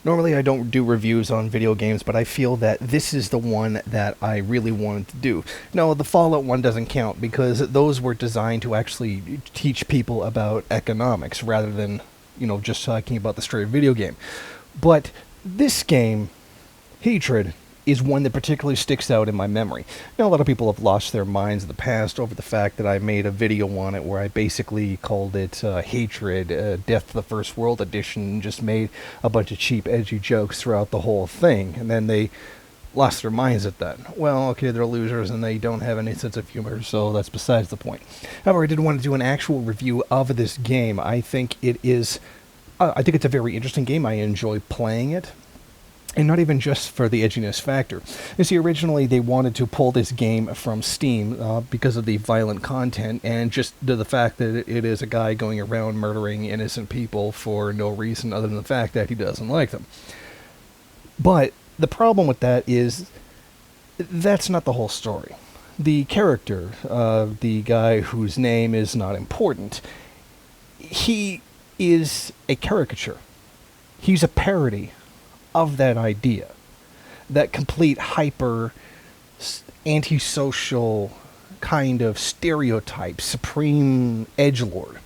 Normally I don't do reviews on video games, but I feel that this is the one that I really wanted to do. No, the Fallout one doesn't count because those were designed to actually teach people about economics rather than, just talking about the straight video game. But this game, Hatred, is one that particularly sticks out in my memory. Now, a lot of people have lost their minds in the past over the fact that I made a video on it where I basically called it Hatred, Death to the First World Edition, and just made a bunch of cheap, edgy jokes throughout the whole thing. And then they lost their minds at that. Well, okay, they're losers and they don't have any sense of humor, so that's besides the point. However, I did want to do an actual review of this game. I think it's a very interesting game. I enjoy playing it. And not even just for the edginess factor. You see, originally they wanted to pull this game from Steam because of the violent content and just the fact that it is a guy going around murdering innocent people for no reason other than the fact that he doesn't like them. But the problem with that is that's not the whole story. The character, the guy whose name is not important, he is a caricature. He's a parody of that idea, that complete hyper antisocial kind of stereotype, supreme edgelord.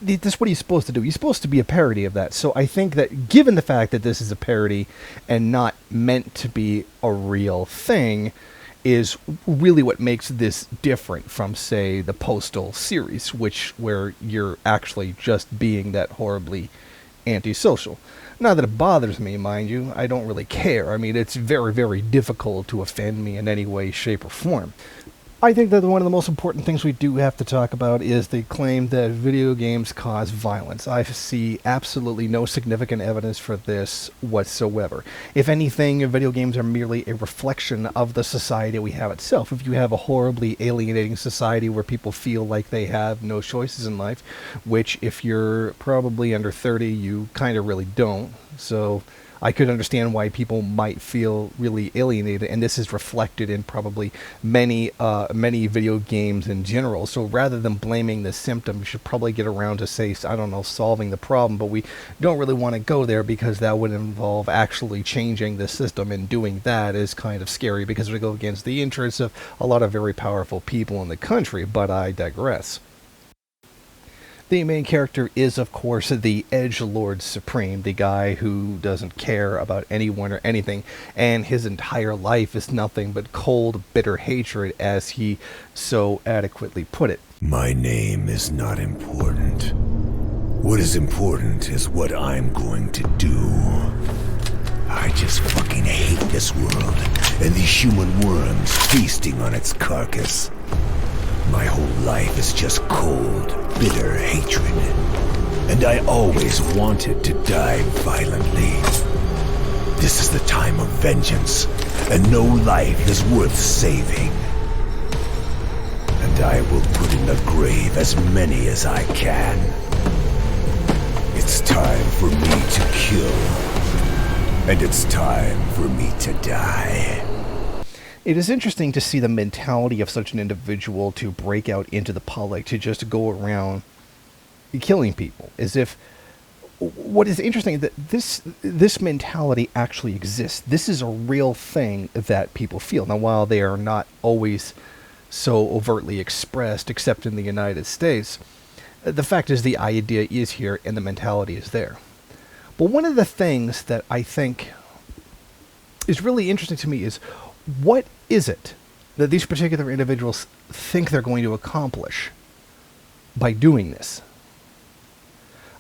That's what he's supposed to do. He's supposed to be a parody of that. So I think that given the fact that this is a parody and not meant to be a real thing is really what makes this different from, say, the Postal series, where you're actually just being that horribly antisocial. Not that it bothers me, mind you. I don't really care. I mean, it's very, very difficult to offend me in any way, shape, or form. I think that one of the most important things we do have to talk about is the claim that video games cause violence. I see absolutely no significant evidence for this whatsoever. If anything, video games are merely a reflection of the society we have itself. If you have a horribly alienating society where people feel like they have no choices in life, which if you're probably under 30, you kind of really don't, so I could understand why people might feel really alienated, and this is reflected in probably many video games in general. So rather than blaming the symptom, we should probably get around to, say, I don't know, solving the problem, but we don't really want to go there because that would involve actually changing the system, and doing that is kind of scary because it would go against the interests of a lot of very powerful people in the country, but I digress. The main character is, of course, the Edgelord Supreme, the guy who doesn't care about anyone or anything, and his entire life is nothing but cold, bitter hatred, as he so adequately put it. My name is not important. What is important is what I'm going to do. I just fucking hate this world, and these human worms feasting on its carcass. My whole life is just cold, bitter hatred. And I always wanted to die violently. This is the time of vengeance, and no life is worth saving. And I will put in the grave as many as I can. It's time for me to kill. And it's time for me to die. It is interesting to see the mentality of such an individual to break out into the public, to just go around killing people. As if, what is interesting is that this mentality actually exists. This is a real thing that people feel. Now, while they are not always so overtly expressed, except in the United States, the fact is the idea is here and the mentality is there. But one of the things that I think is really interesting to me is, what is it that these particular individuals think they're going to accomplish by doing this?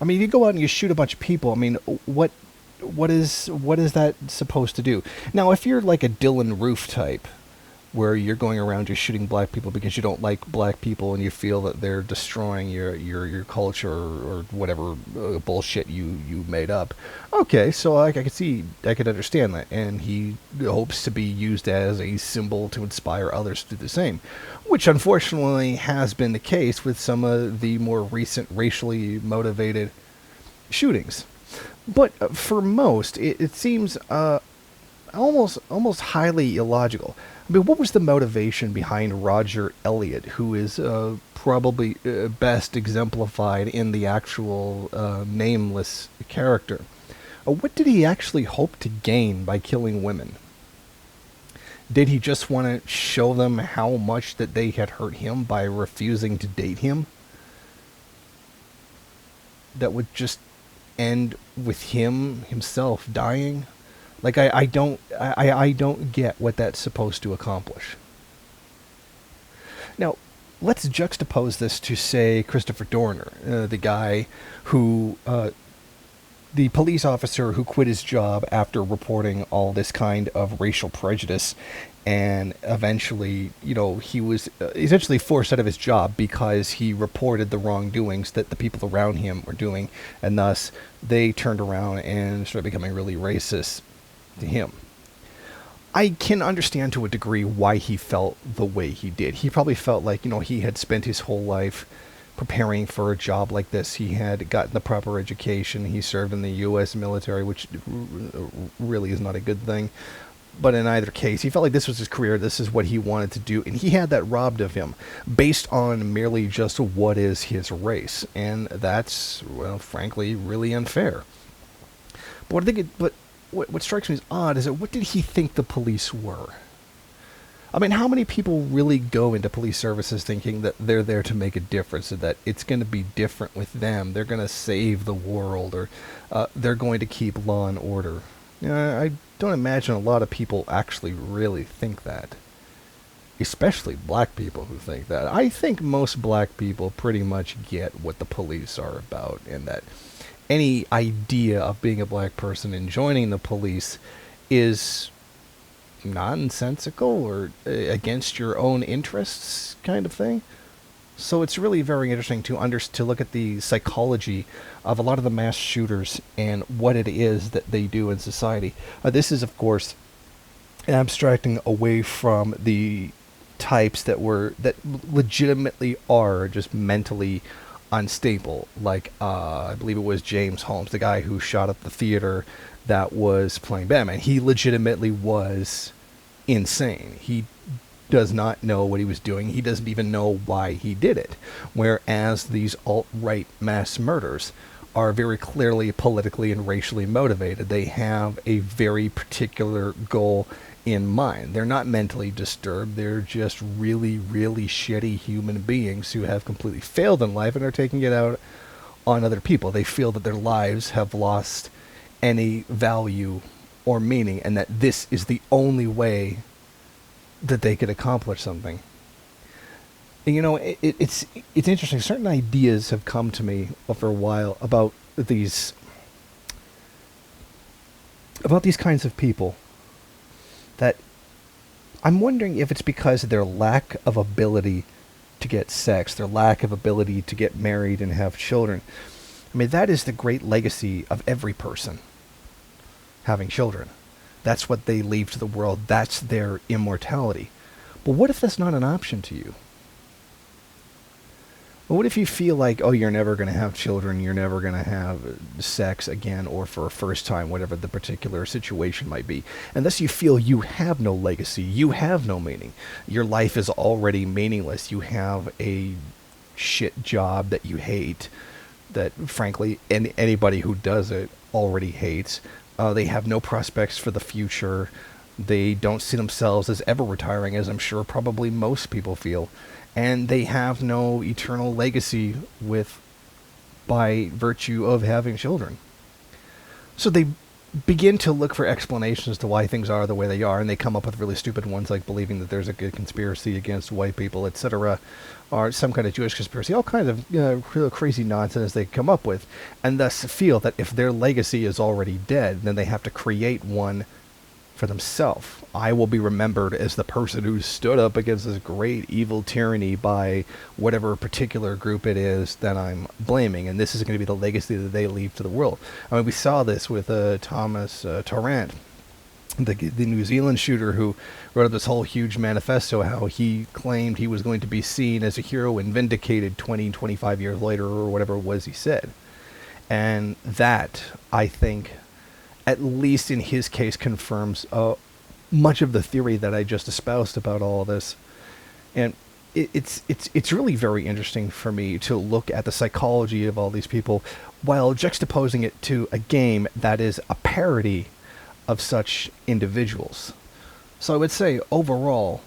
I mean, you go out and you shoot a bunch of people. I mean, what is that supposed to do? Now, if you're like a Dylan Roof type, where you're going around just shooting black people because you don't like black people and you feel that they're destroying your culture or whatever bullshit you made up. Okay, so I could understand that, and he hopes to be used as a symbol to inspire others to do the same, which unfortunately has been the case with some of the more recent racially motivated shootings. But for most, it seems almost highly illogical. I mean, what was the motivation behind Roger Elliott, who is probably best exemplified in the actual nameless character? What did he actually hope to gain by killing women? Did he just want to show them how much that they had hurt him by refusing to date him? That would just end with himself dying? Like, I don't get what that's supposed to accomplish. Now, let's juxtapose this to, say, Christopher Dorner, the guy who, the police officer who quit his job after reporting all this kind of racial prejudice, and eventually, he was essentially forced out of his job because he reported the wrongdoings that the people around him were doing, and thus they turned around and started becoming really racist to him. I can understand to a degree why he felt the way he did. He probably felt like, he had spent his whole life preparing for a job like this. He had gotten the proper education. He served in the U.S. military, which really is not a good thing. But in either case, he felt like this was his career. This is what he wanted to do. And he had that robbed of him based on merely just what is his race. And that's, well, frankly, really unfair. But what strikes me as odd is that what did he think the police were? I mean, how many people really go into police services thinking that they're there to make a difference, and that it's going to be different with them? They're going to save the world, or they're going to keep law and order. I don't imagine a lot of people actually really think that. Especially black people who think that. I think most black people pretty much get what the police are about, and that any idea of being a black person and joining the police is nonsensical or against your own interests kind of thing. So it's really very interesting to look at the psychology of a lot of the mass shooters and what it is that they do in society. This is, of course, abstracting away from the types that legitimately are just mentally unstable, like I believe it was James Holmes, the guy who shot up the theater that was playing Batman. He legitimately was insane. He does not know what he was doing. He doesn't even know why he did it. Whereas these alt-right mass murders are very clearly politically and racially motivated. They have a very particular goal in mind. They're not mentally disturbed. They're just really, really shitty human beings who have completely failed in life and are taking it out on other people. They feel that their lives have lost any value or meaning, and that this is the only way that they could accomplish something. And, it's interesting. Certain ideas have come to me for a while about these kinds of people, that I'm wondering if it's because of their lack of ability to get sex, their lack of ability to get married and have children. I mean, that is the great legacy of every person, having children. That's what they leave to the world. That's their immortality. But what if that's not an option to you? Well, what if you feel like, oh, you're never going to have children, you're never going to have sex again, or for a first time, whatever the particular situation might be. And thus you feel you have no legacy, you have no meaning. Your life is already meaningless. You have a shit job that you hate, that frankly anybody who does it already hates. They have no prospects for the future. They don't see themselves as ever retiring, as I'm sure probably most people feel. And they have no eternal legacy by virtue of having children. So they begin to look for explanations as to why things are the way they are, and they come up with really stupid ones, like believing that there's a good conspiracy against white people, etc., or some kind of Jewish conspiracy, all kinds of real crazy nonsense they come up with, and thus feel that if their legacy is already dead, then they have to create one for themselves. I will be remembered as the person who stood up against this great evil tyranny by whatever particular group it is that I'm blaming, and this is going to be the legacy that they leave to the world. I mean, we saw this with Thomas Tarrant, the New Zealand shooter who wrote up this whole huge manifesto, how he claimed he was going to be seen as a hero and vindicated 25 years later, or whatever it was he said. And that, I think, at least in his case, confirms much of the theory that I just espoused about all of this. And it's really very interesting for me to look at the psychology of all these people while juxtaposing it to a game that is a parody of such individuals. So I would say overall,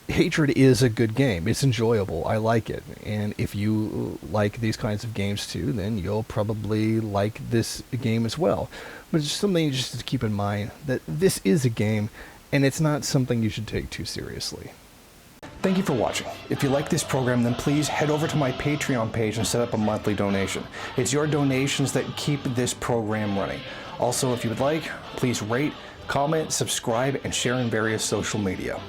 Hatred is a good game. It's enjoyable. I like it. And if you like these kinds of games too, then you'll probably like this game as well. But it's something just to keep in mind that this is a game and it's not something you should take too seriously. Thank you for watching. If you like this program, then please head over to my Patreon page and set up a monthly donation. It's your donations that keep this program running. Also, if you would like, please rate, comment, subscribe, and share in various social media.